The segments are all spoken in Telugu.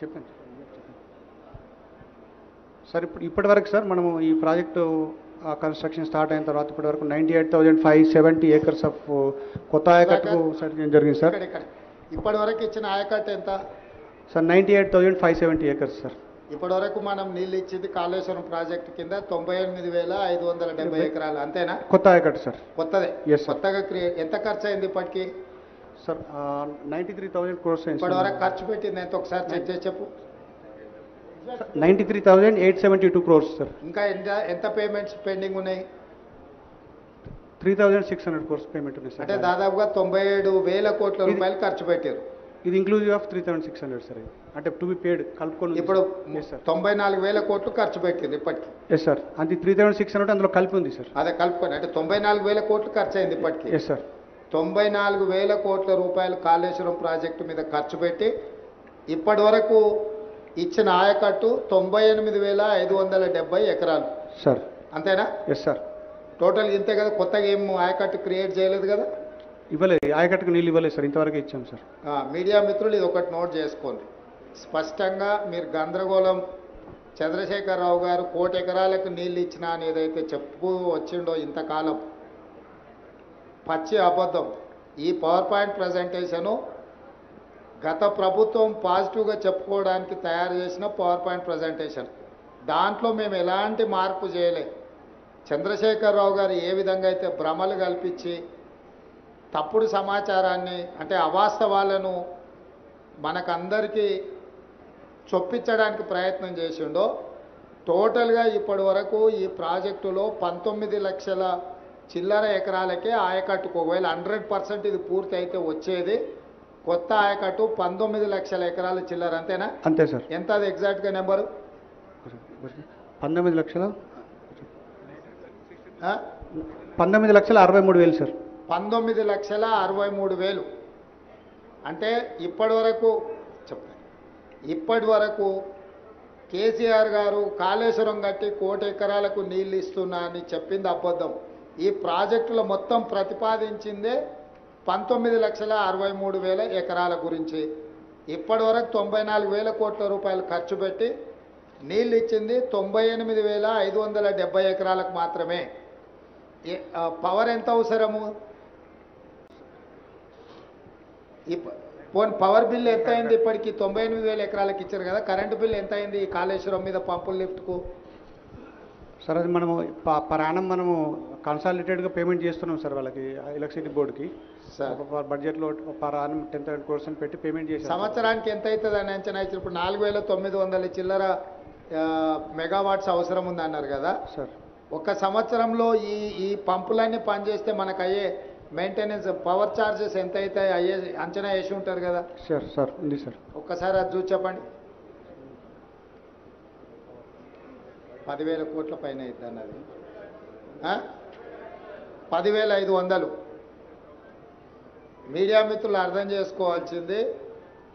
చెప్పండి సార్. ఇప్పటివరకు సార్ మనము ఈ ప్రాజెక్టు కన్స్ట్రక్షన్ స్టార్ట్ అయిన తర్వాత ఇప్పటివరకు 98,570 acres ఆఫ్ కొత్త ఆయకట్టుకు సర్టిఫికేషన్ జరిగింది సార్. ఇప్పటివరకు ఇచ్చిన ఆయకట్టు ఎంత సార్? 98,570 acres sir. ఇప్పటివరకు మనం నీళ్ళు ఇచ్చింది కాళేశ్వరం ప్రాజెక్టు కింద 98,570 ఎకరాలు అంతేనా? కొత్త ఆయకట్టు సార్. కొత్తదే. Yes, sir. కొత్తగా ఎంత ఖర్చు అయింది ఇప్పటికి? సార్ 93,000 crores అయింది. ఇప్పటివరకు ఖర్చు పెట్టింది ఎంత ఒకసారి చెక్ చేసి చెప్పు. 93,872 crores సార్. ఇంకా ఎంత పేమెంట్స్ పెండింగ్ ఉన్నాయి? 3,600 crores పేమెంట్ ఉంది సార్. అంటే దాదాపుగా 97,000 కోట్ల రూపాయలు ఖర్చు పెట్టారు. ఇది ఇంక్లూజివ్ ఆఫ్ 3,600 సార్. అంటే టు బి పేడ్ కలుపుకొని ఇప్పుడు 94,000 కోట్లు ఖర్చు పెట్టింది ఇప్పటికి. Yes sir. అది 3,600 అందులో కలిపి ఉంది సార్. అదే కలుపుకొని అంటే 94,000 కోట్లు ఖర్చు అయింది ఇప్పటికి. Yes sir. 94,000 కోట్ల రూపాయలు కాళేశ్వరం ప్రాజెక్టు మీద ఖర్చు పెట్టి ఇప్పటి వరకు ఇచ్చిన ఆయకట్టు 98,570 ఎకరాలు సార్. అంతేనా? Yes sir. టోటల్ ఇంతే కదా, కొత్తగా ఏం ఆయకట్టు క్రియేట్ చేయలేదు కదా? ఇవ్వలేదు, ఆయకట్టుకు నీళ్ళు ఇవ్వలేదు సార్, ఇంతవరకు ఇచ్చాం సార్. మీడియా మిత్రులు ఇది ఒకటి నోట్ చేసుకోండి. స్పష్టంగా మీరు గందరగోళం, చంద్రశేఖరరావు గారు 1,00,00,000 ఎకరాలకు నీళ్ళు ఇచ్చినా అని ఏదైతే చెప్పు వచ్చిండో ఇంతకాలం, పచ్చి అబద్ధం. ఈ పవర్ పాయింట్ ప్రజెంటేషను గత ప్రభుత్వం పాజిటివ్గా చెప్పుకోవడానికి తయారు చేసిన పవర్ పాయింట్ ప్రజెంటేషన్. దాంట్లో మేము ఎలాంటి మార్పు చేయలేదు. చంద్రశేఖరరావు గారు ఏ విధంగా అయితే భ్రమలు కల్పించి తప్పుడు సమాచారాన్ని అంటే అవాస్తవాలను మనకందరికీ చొప్పించడానికి ప్రయత్నం చేసిండో, టోటల్గా ఇప్పటి వరకు ఈ ప్రాజెక్టులో 19 లక్షల చిల్లర ఎకరాలకే ఆయకట్టుకు, ఒకవేళ 100% ఇది పూర్తి అయితే వచ్చేది కొత్త ఆయకట్టు 19 లక్షల ఎకరాల చిల్లర. అంతేనా? అంతే సార్. ఎంత అది ఎగ్జాక్ట్గా నెంబరు? 19 లక్షల 19,63,000 సార్. 19,63,000. అంటే ఇప్పటి వరకు కేసీఆర్ గారు కాళేశ్వరం కట్టి 1,00,00,000 ఎకరాలకు నీళ్ళు ఇస్తున్నా అని చెప్పింది అబద్ధం. ఈ ప్రాజెక్టులో మొత్తం ప్రతిపాదించిందే 19,63,000 ఎకరాల గురించి. ఇప్పటి వరకు 94,000 కోట్ల రూపాయలు ఖర్చు పెట్టి నీళ్ళు ఇచ్చింది 98,570 ఎకరాలకు మాత్రమే. పవర్ ఎంత అవసరము? పవర్ బిల్ ఎంత అయింది ఇప్పటికి? 98,000 ఎకరాలకు ఇచ్చారు కదా. కరెంటు బిల్ ఎంత అయింది ఈ కాళేశ్వరం మీద పంపుల లిఫ్ట్కు? సార్ అది మనము పరాణం మనము కన్సాలిడేటెడ్గా పేమెంట్ చేస్తున్నాం సార్ వాళ్ళకి, ఎలక్ట్రిసిటీ బోర్డుకి. బడ్జెట్లో పరాణం 10% పెట్టి పేమెంట్ చేసి సంవత్సరానికి ఎంత అవుతుంది అని అంచనా ఇచ్చారు. ఇప్పుడు 4,900 చిల్లర మెగావాట్స్ అవసరం ఉంది అన్నారు కదా సార్. ఒక సంవత్సరంలో ఈ పంపులన్నీ పనిచేస్తే మనకు అయ్యే మెయింటెనెన్స్ పవర్ ఛార్జెస్ ఎంత అవుతాయి అయ్యే అంచనా వేసి ఉంటారు కదా సార్. సార్ ఉంది సార్. ఒక్కసారి అది చూసి చెప్పండి. 10,000 కోట్ల పైన అవుతుంది అన్నది. 10,500. మీడియా మిత్రులు అర్థం చేసుకోవాల్సింది,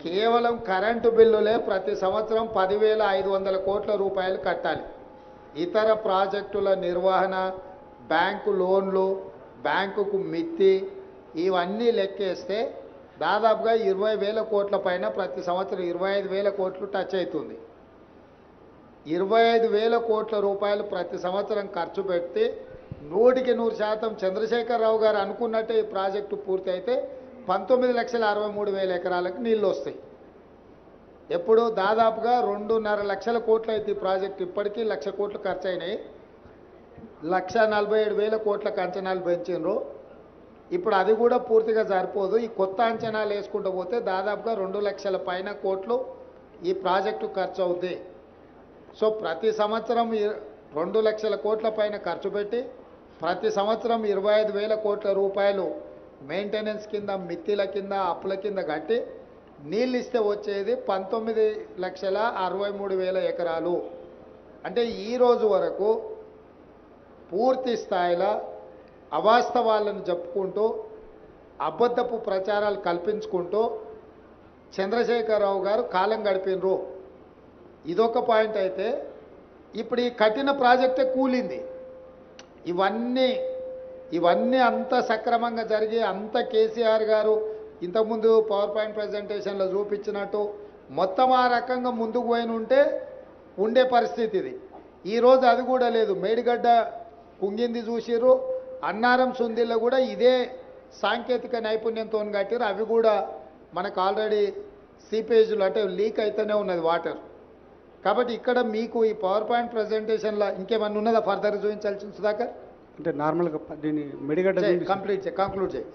కేవలం కరెంటు బిల్లులే ప్రతి సంవత్సరం 10,500 కోట్ల రూపాయలు కట్టాలి. ఇతర ప్రాజెక్టుల నిర్వహణ, బ్యాంకు లోన్లు, బ్యాంకుకు మిత్తి, ఇవన్నీ లెక్కేస్తే దాదాపుగా 20,000 కోట్ల పైన ప్రతి సంవత్సరం 25,000 కోట్లు టచ్ అవుతుంది. 25,000 కోట్ల రూపాయలు ప్రతి సంవత్సరం ఖర్చు పెడితే 100% చంద్రశేఖరరావు గారు అనుకున్నట్టే ఈ ప్రాజెక్టు పూర్తి అయితే 19,63,000 ఎకరాలకు నీళ్ళు వస్తాయి. ఎప్పుడు దాదాపుగా 2.5 లక్షల కోట్లు అయితే ఈ ప్రాజెక్టు ఇప్పటికీ 1,00,000 కోట్లు ఖర్చు అయినాయి. 1,47,000 కోట్లకు అంచనాలు పెంచారు. ఇప్పుడు అది కూడా పూర్తిగా సరిపోదు. ఈ కొత్త అంచనాలు వేసుకుంటూ పోతే దాదాపుగా 2 లక్షల పైన కోట్లు ఈ ప్రాజెక్టు ఖర్చు అవుతాయి. సో ప్రతి సంవత్సరం 2 లక్షల కోట్ల పైన ఖర్చు పెట్టి ప్రతి సంవత్సరం 25,000 కోట్ల రూపాయలు మెయింటెనెన్స్ కింద, మిత్తిల కింద, అప్పుల కింద కట్టి నీళ్ళు ఇస్తే వచ్చేది 19,63,000 ఎకరాలు. అంటే ఈరోజు వరకు పూర్తి స్థాయిలో అవాస్తవాలను చెప్పుకుంటూ అబద్ధపు ప్రచారాలు కల్పించుకుంటూ చంద్రశేఖరరావు గారు కాలం గడిపినరు. ఇదొక పాయింట్ అయితే, ఇప్పుడు ఈ కఠిన ప్రాజెక్టే కూలింది. ఇవన్నీ అంత సక్రమంగా జరిగి అంత కేసీఆర్ గారు ఇంతకుముందు పవర్ పాయింట్ ప్రజెంటేషన్లో చూపించినట్టు మొత్తం ఆ రకంగా ముందుకు పోయిన ఉంటే ఉండే పరిస్థితి ఇది. ఈరోజు అది కూడా లేదు. మేడిగడ్డ కుంగింది చూసిర్రు, అన్నారం సుందిల్లో కూడా ఇదే సాంకేతిక నైపుణ్యంతో కట్టారు. అవి కూడా మనకు ఆల్రెడీ సీపేజ్లు అంటే లీక్ అయితేనే ఉన్నది వాటర్. కాబట్టి ఇక్కడ మీకు ఈ పవర్ పాయింట్ ప్రజెంటేషన్లో ఇంకేమన్నా ఉన్నదా ఫర్దర్ చూపించాల్సింది సుధాకర్? అంటే నార్మల్గా దీన్ని మెడిగడ్డ కంప్లీట్ కంక్లూడ్ చేయి.